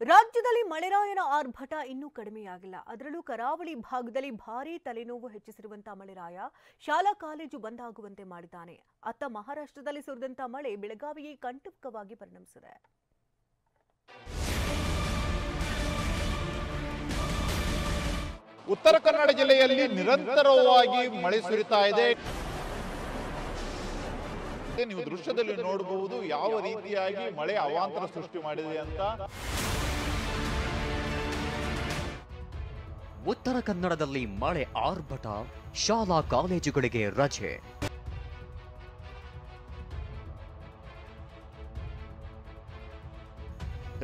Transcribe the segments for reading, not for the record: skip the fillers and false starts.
ರಾಜ್ಯದಲ್ಲಿ ಮಳೆರಾಯನ ಆರ್ಭಟ ಇನ್ನೂ ಕಡಿಮೆಯಾಗಿಲ್ಲ. ಅದರಲ್ಲೂ ಕರಾವಳಿ ಭಾಗದಲ್ಲಿ ಭಾರೀ ತಲೆನೋವು ಹೆಚ್ಚಿಸಿರುವಂತಹ ಮಳೆರಾಯ ಶಾಲಾ ಕಾಲೇಜು ಬಂದ್ ಆಗುವಂತೆ ಮಾಡಿದ್ದಾನೆ. ಅತ್ತ ಮಹಾರಾಷ್ಟ್ರದಲ್ಲಿ ಸುರಿದಂತಹ ಮಳೆ ಬೆಳಗಾವಿಗೆ ಕಂಟಕವಾಗಿ ಪರಿಣಮಿಸಿದೆ. ಉತ್ತರ ಕನ್ನಡ ಜಿಲ್ಲೆಯಲ್ಲಿ ನಿರಂತರವಾಗಿ ಮಳೆ ಸುರಿತಾ ಇದೆ. ನೀವು ದೃಶ್ಯದಲ್ಲಿ ನೋಡಬಹುದು ಯಾವ ರೀತಿಯಾಗಿ ಮಳೆ ಅವಾಂತರ ಸೃಷ್ಟಿ ಮಾಡಿದೆ ಅಂತ. ಉತ್ತರ ಕನ್ನಡದಲ್ಲಿ ಮಳೆ ಆರ್ಭಟ, ಶಾಲಾ ಕಾಲೇಜುಗಳಿಗೆ ರಜೆ.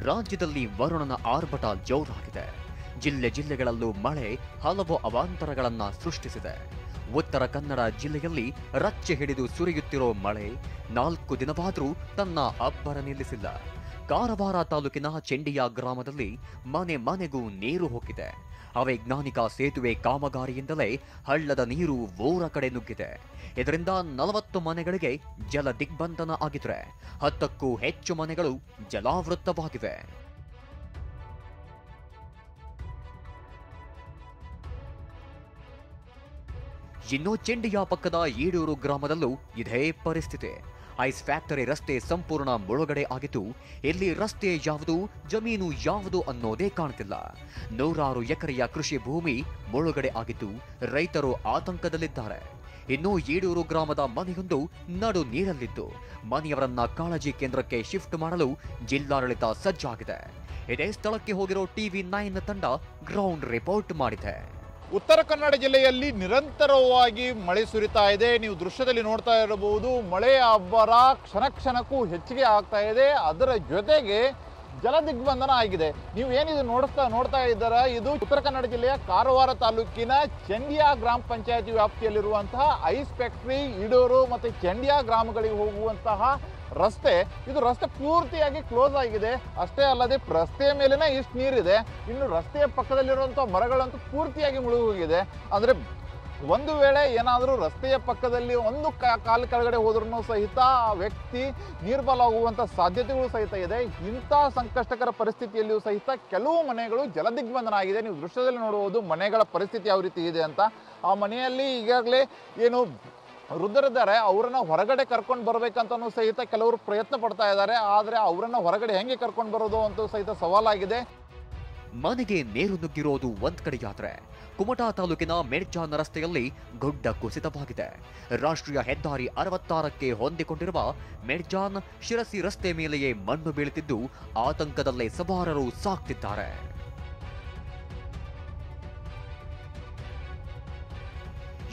ರಾಜ್ಯದಲ್ಲಿ ವರುಣನ ಆರ್ಭಟ ಜೋರಾಗಿದೆ. ಜಿಲ್ಲೆಗಳಲ್ಲೂ ಮಳೆ ಹಲವು ಅವಾಂತರಗಳನ್ನ ಸೃಷ್ಟಿಸಿದೆ. ಉತ್ತರ ಕನ್ನಡ ಜಿಲ್ಲೆಯಲ್ಲಿ ರಚ್ಚೆ ಹಿಡಿದು ಸುರಿಯುತ್ತಿರೋ ಮಳೆ 4 ದಿನವಾದರೂ ತನ್ನ ಅಬ್ಬರ ನಿಲ್ಲಿಸಿಲ್ಲ. ಕಾರವಾರ ತಾಲೂಕಿನ ಚೆಂಡಿಯ ಗ್ರಾಮದಲ್ಲಿ ಮನೆಗೂ ನೀರು ಹೋಗಿದೆ. ಅವೈಜ್ಞಾನಿಕ ಸೇತುವೆ ಕಾಮಗಾರಿಯಿಂದಲೇ ಹಳ್ಳದ ನೀರು ಊರ ಕಡೆ ನುಗ್ಗಿದೆ. ಇದರಿಂದ 40 ಮನೆಗಳಿಗೆ ಜಲ ದಿಗ್ಬಂಧನ ಆಗಿದ್ರೆ 10ಕ್ಕೂ ಹೆಚ್ಚು ಮನೆಗಳು ಜಲಾವೃತವಾಗಿವೆ. ಇನ್ನು ಚೆಂಡಿಯ ಪಕ್ಕದ ಈಡೂರು ಗ್ರಾಮದಲ್ಲೂ ಇದೇ ಪರಿಸ್ಥಿತಿ. ಐಸ್ ಫ್ಯಾಕ್ಟರಿ ರಸ್ತೆ ಸಂಪೂರ್ಣ ಮುಳುಗಡೆ ಆಗಿದ್ದು, ಇಲ್ಲಿ ರಸ್ತೆ ಯಾವುದು, ಜಮೀನು ಯಾವುದು ಅನ್ನೋದೇ ಕಾಣ್ತಿಲ್ಲ. 100 ಎಕರೆಯ ಕೃಷಿ ಭೂಮಿ ಮುಳುಗಡೆ ಆಗಿದ್ದು, ರೈತರು ಆತಂಕದಲ್ಲಿದ್ದಾರೆ. ಇನ್ನು ಈಡೂರು ಗ್ರಾಮದ ಮನೆಯೊಂದು ನಡು ನೀರಲ್ಲಿದ್ದು, ಮನೆಯವರನ್ನ ಕಾಳಜಿ ಕೇಂದ್ರಕ್ಕೆ ಶಿಫ್ಟ್ ಮಾಡಲು ಜಿಲ್ಲಾಡಳಿತ ಸಜ್ಜಾಗಿದೆ. ಇದೇ ಸ್ಥಳಕ್ಕೆ ಹೋಗಿರೋ TV9 ತಂಡ ಗ್ರೌಂಡ್ ರಿಪೋರ್ಟ್ ಮಾಡಿದೆ. ಉತ್ತರ ಕನ್ನಡ ಜಿಲ್ಲೆಯಲ್ಲಿ ನಿರಂತರವಾಗಿ ಮಳೆ ಸುರಿತಾ ಇದೆ. ನೀವು ದೃಶ್ಯದಲ್ಲಿ ನೋಡ್ತಾ ಇರಬಹುದು, ಮಳೆಯ ಅಬ್ಬರ ಕ್ಷಣಕ್ಕೂ ಹೆಚ್ಚಿಗೆ ಆಗ್ತಾ ಇದೆ. ಅದರ ಜೊತೆಗೆ ಜಲ ದಿಗ್ಬಂಧನ ಆಗಿದೆ. ನೀವು ಏನಿದು ನೋಡ್ತಾ ಇದ್ದೀರಾ, ಇದು ಉತ್ತರ ಕನ್ನಡ ಜಿಲ್ಲೆಯ ಕಾರವಾರ ತಾಲೂಕಿನ ಚೆಂಡಿಯಾ ಗ್ರಾಮ ಪಂಚಾಯತಿ ವ್ಯಾಪ್ತಿಯಲ್ಲಿರುವಂತಹ ಐಸ್ ಫ್ಯಾಕ್ಟರಿ, ಈಡೂರು ಮತ್ತು ಚೆಂಡಿಯಾ ಗ್ರಾಮಗಳಿಗೆ ಹೋಗುವಂತಹ ರಸ್ತೆ. ಇದು ರಸ್ತೆ ಪೂರ್ತಿಯಾಗಿ ಕ್ಲೋಸ್ ಆಗಿದೆ. ಅಷ್ಟೇ ಅಲ್ಲದೆ ರಸ್ತೆಯ ಮೇಲೆನೇ ಇಷ್ಟು ನೀರಿದೆ. ಇನ್ನು ರಸ್ತೆಯ ಪಕ್ಕದಲ್ಲಿರುವಂತಹ ಮರಗಳಂತೂ ಪೂರ್ತಿಯಾಗಿ ಮುಳುಗೋಗಿದೆ. ಅಂದ್ರೆ ಒಂದು ವೇಳೆ ಏನಾದರೂ ರಸ್ತೆಯ ಪಕ್ಕದಲ್ಲಿ ಒಂದು ಕಾಲು ಕೆಳಗಡೆ ಹೋದ್ರೂ ಸಹಿತ ಆ ವ್ಯಕ್ತಿ ನಿರ್ಬಲವಾಗುವಂಥ ಸಾಧ್ಯತೆಗಳು ಸಹಿತ ಇದೆ. ಇಂಥ ಸಂಕಷ್ಟಕರ ಪರಿಸ್ಥಿತಿಯಲ್ಲಿಯೂ ಸಹಿತ ಕೆಲವು ಮನೆಗಳು ಜಲದಿಗ್ಬಂಧನ ಆಗಿದೆ. ನೀವು ದೃಶ್ಯದಲ್ಲಿ ನೋಡಬಹುದು ಮನೆಗಳ ಪರಿಸ್ಥಿತಿ ಯಾವ ರೀತಿ ಇದೆ ಅಂತ. ಆ ಮನೆಯಲ್ಲಿ ಈಗಾಗಲೇ ಏನು ವೃದ್ಧರಿದ್ದಾರೆ, ಅವರನ್ನ ಹೊರಗಡೆ ಕರ್ಕೊಂಡು ಬರ್ಬೇಕಂತನೂ ಸಹಿತ ಕೆಲವರು ಪ್ರಯತ್ನ ಪಡ್ತಾ ಇದ್ದಾರೆ. ಆದರೆ ಅವರನ್ನ ಹೊರಗಡೆ ಹೆಂಗೆ ಕರ್ಕೊಂಡು ಬರೋದು ಅಂತೂ ಸಹಿತ ಸವಾಲಾಗಿದೆ. ಮನೆಗೆ ನೀರು ನುಗ್ಗಿರೋದು ಒಂದ್ ಕಡೆಯಾದ್ರೆ, ಕುಮಟಾ ತಾಲೂಕಿನ ಮೆಡ್ಜಾನ್ ರಸ್ತೆಯಲ್ಲಿ ಗುಡ್ಡ ಕುಸಿತವಾಗಿದೆ. ರಾಷ್ಟ್ರೀಯ ಹೆದ್ದಾರಿ 66ಕ್ಕೆ ಹೊಂದಿಕೊಂಡಿರುವ ಮೆಡ್ಜಾನ್ ಶಿರಸಿ ರಸ್ತೆ ಮೇಲೆಯೇ ಮಣ್ಣು ಬೀಳುತ್ತಿದ್ದು, ಆತಂಕದಲ್ಲೇ ಸವಾರರು ಸಾಕ್ತಿದ್ದಾರೆ.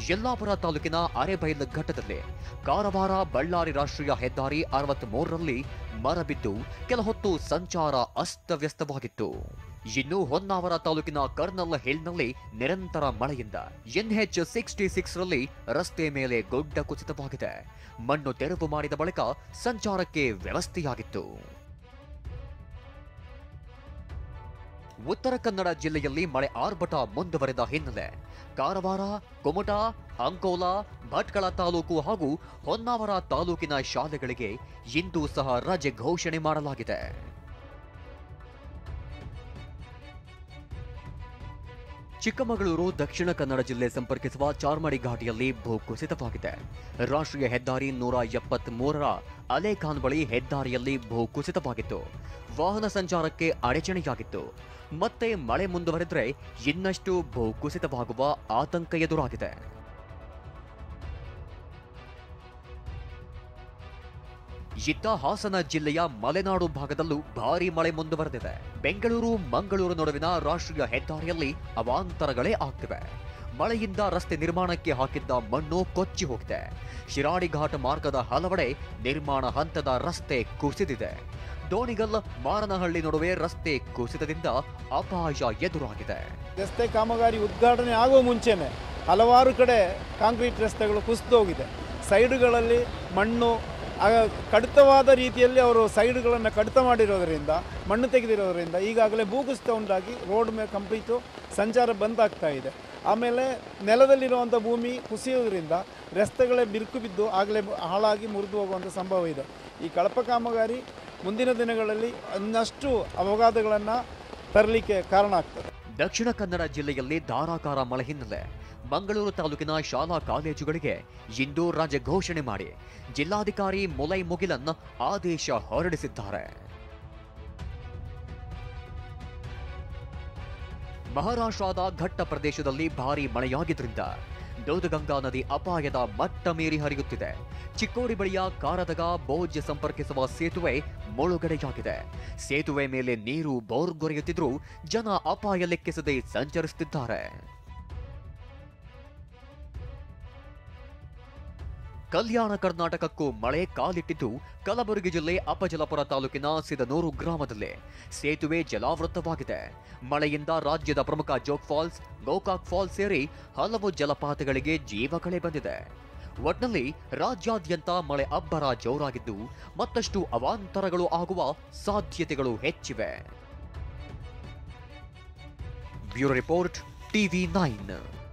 ಯಲ್ಲಾಪುರ ತಾಲೂಕಿನ ಅರೆಬೈಲ್ ಘಟ್ಟದಲ್ಲಿ ಕಾರವಾರ ಬಳ್ಳಾರಿ ರಾಷ್ಟ್ರೀಯ ಹೆದ್ದಾರಿ 63ರಲ್ಲಿ ಮರ ಬಿದ್ದು ಕೆಲ ಹೊತ್ತು ಸಂಚಾರ ಅಸ್ತವ್ಯಸ್ತವಾಗಿತ್ತು. ಇನ್ನು ಹೊನ್ನಾವರ ತಾಲೂಕಿನ ಕರ್ನಲ್ ಹಿಲ್ನಲ್ಲಿ ನಿರಂತರ ಮಳೆಯಿಂದ NH 66ರಲ್ಲಿ ರಸ್ತೆ ಮೇಲೆ ಗುಡ್ಡ ಕುಸಿತವಾಗಿದೆ. ಮಣ್ಣು ತೆರವು ಮಾಡಿದ ಬಳಿಕ ಸಂಚಾರಕ್ಕೆ ವ್ಯವಸ್ಥೆಯಾಗಿತ್ತು. ಉತ್ತರ ಕನ್ನಡ ಜಿಲ್ಲೆಯಲ್ಲಿ ಮಳೆ ಆರ್ಭಟ ಮುಂದುವರೆದ ಹಿನ್ನೆಲೆ ಕಾರವಾರ, ಕುಮಟಾ, ಅಂಕೋಲಾ, ಭಟ್ಕಳ ತಾಲೂಕು ಹಾಗೂ ಹೊನ್ನಾವರ ತಾಲೂಕಿನ ಶಾಲೆಗಳಿಗೆ ಇಂದು ಸಹ ರಜೆ ಘೋಷಣೆ ಮಾಡಲಾಗಿದೆ. ಚಿಕ್ಕಮಗಳೂರು ದಕ್ಷಿಣ ಕನ್ನಡ ಜಿಲ್ಲೆ ಸಂಪರ್ಕಿಸುವ ಚಾರ್ಮಡಿ ಘಾಟಿಯಲ್ಲಿ ಭೂಕುಸಿತವಾಗಿದೆ. ರಾಷ್ಟ್ರೀಯ ಹೆದ್ದಾರಿ 173ರ ಅಲೇಖಾನ್ ಬಳಿ ಹೆದ್ದಾರಿಯಲ್ಲಿ ಭೂಕುಸಿತವಾಗಿತ್ತು. ವಾಹನ ಸಂಚಾರಕ್ಕೆ ಅಡಚಣೆಯಾಗಿತ್ತು. ಮತ್ತೆ ಮಳೆ ಮುಂದುವರೆದರೆ ಇನ್ನಷ್ಟು ಭೂಕುಸಿತವಾಗುವ ಆತಂಕ ಎದುರಾಗಿದೆ. ಇತ್ತ ಹಾಸನ ಜಿಲ್ಲೆಯ ಮಲೆನಾಡು ಭಾಗದಲ್ಲೂ ಭಾರೀ ಮಳೆ ಮುಂದುವರೆದಿದೆ. ಬೆಂಗಳೂರು ಮಂಗಳೂರು ನಡುವಿನ ರಾಷ್ಟ್ರೀಯ ಹೆದ್ದಾರಿಯಲ್ಲಿ ಅವಾಂತರಗಳೇ ಆಗ್ತಿವೆ. ಮಳೆಯಿಂದ ರಸ್ತೆ ನಿರ್ಮಾಣಕ್ಕೆ ಹಾಕಿದ್ದ ಮಣ್ಣು ಕೊಚ್ಚಿ ಹೋಗಿದೆ. ಶಿರಾಡಿ ಘಾಟ್ ಮಾರ್ಗದ ಹಲವೆಡೆ ನಿರ್ಮಾಣ ಹಂತದ ರಸ್ತೆ ಕುಸಿದಿದೆ. ಡೋಣಿಗಲ್ ಮಾರನಹಳ್ಳಿ ನಡುವೆ ರಸ್ತೆ ಕುಸಿತದಿಂದ ಅಪಾಯ ಎದುರಾಗಿದೆ. ರಸ್ತೆ ಕಾಮಗಾರಿ ಉದ್ಘಾಟನೆ ಆಗುವ ಮುಂಚೆನೆ ಹಲವಾರು ಕಡೆ ಕಾಂಕ್ರೀಟ್ ರಸ್ತೆಗಳು ಕುಸಿದೋಗಿದೆ. ಸೈಡುಗಳಲ್ಲಿ ಮಣ್ಣು ಕಡಿತವಾದ ರೀತಿಯಲ್ಲಿ ಅವರು ಸೈಡ್ಗಳನ್ನು ಕಡಿತ ಮಾಡಿರೋದರಿಂದ, ಮಣ್ಣು ತೆಗೆದಿರೋದರಿಂದ ಈಗಾಗಲೇ ಭೂಕುಸಿತ ಉಂಟಾಗಿ ರೋಡ್ ಮೇಲೆ ಕಂಪ್ಲೀಟು ಸಂಚಾರ ಬಂದಾಗ್ತಾ ಇದೆ. ಆಮೇಲೆ ನೆಲದಲ್ಲಿರುವಂಥ ಭೂಮಿ ಕುಸಿಯೋದ್ರಿಂದ ರಸ್ತೆಗಳೇ ಬಿರುಕು ಬಿದ್ದು ಆಗಲೇ ಹಾಳಾಗಿ ಮುರಿದು ಹೋಗುವಂಥ ಸಂಭವ ಇದೆ. ಈ ಕಳಪ ಕಾಮಗಾರಿ ಮುಂದಿನ ದಿನಗಳಲ್ಲಿ ಇನ್ನಷ್ಟು ಅಪಘಾತಗಳನ್ನು ತರಲಿಕ್ಕೆ ಕಾರಣ ಆಗ್ತದೆ. ದಕ್ಷಿಣ ಕನ್ನಡ ಜಿಲ್ಲೆಯಲ್ಲಿ ಧಾರಾಕಾರ ಮಳೆ ಹಿನ್ನೆಲೆ ಮಂಗಳೂರು ತಾಲೂಕಿನ ಶಾಲಾ ಕಾಲೇಜುಗಳಿಗೆ ಇಂದು ರಜೆ ಘೋಷಣೆ ಮಾಡಿ ಜಿಲ್ಲಾಧಿಕಾರಿ ಮುಲೈ ಮುಗಿಲನ್ ಆದೇಶ ಹೊರಡಿಸಿದ್ದಾರೆ. ಮಹಾರಾಷ್ಟ್ರದ ಘಟ್ಟ ಪ್ರದೇಶದಲ್ಲಿ ಭಾರೀ ಮಳೆಯಾಗಿದ್ದರಿಂದ ದೂಧಗಂಗಾ ನದಿ ಅಪಾಯದ ಮಟ್ಟ ಮೀರಿ ಹರಿಯುತ್ತಿದೆ. ಚಿಕ್ಕೋಡಿ ಬಳಿಯ ಕಾರದಗ ಬೋಜ್ ಸಂಪರ್ಕಿಸುವ ಸೇತುವೆ ಮುಳುಗಡೆಯಾಗಿದೆ. ಸೇತುವೆ ಮೇಲೆ ನೀರು ಬೋರ್ಗೊರೆಯುತ್ತಿದ್ರೂ ಜನ ಅಪಾಯ ಲೆಕ್ಕಿಸದೆ ಸಂಚರಿಸುತ್ತಿದ್ದಾರೆ. ಕಲ್ಯಾಣ ಕರ್ನಾಟಕಕ್ಕೂ ಮಳೆ ಕಾಲಿಟ್ಟಿದ್ದು ಕಲಬುರಗಿ ಜಿಲ್ಲೆ ಅಪಜಲಪುರ ತಾಲೂಕಿನ ಸಿದನೂರು ಗ್ರಾಮದಲ್ಲಿ ಸೇತುವೆ ಜಲಾವೃತವಾಗಿದೆ. ಮಳೆಯಿಂದ ರಾಜ್ಯದ ಪ್ರಮುಖ ಜೋಗ್ ಫಾಲ್ಸ್, ಗೋಕಾಕ್ ಫಾಲ್ಸ್ ಸೇರಿ ಹಲವು ಜಲಪಾತಗಳಿಗೆ ಜೀವಕಳೆ ಬಂದಿದೆ. ಒಟ್ನಲ್ಲಿ ರಾಜ್ಯಾದ್ಯಂತ ಮಳೆ ಅಬ್ಬರ ಜೋರಾಗಿದ್ದು ಮತ್ತಷ್ಟು ಅವಾಂತರಗಳು ಆಗುವ ಸಾಧ್ಯತೆಗಳು ಹೆಚ್ಚಿವೆ. Bureau report, TV9.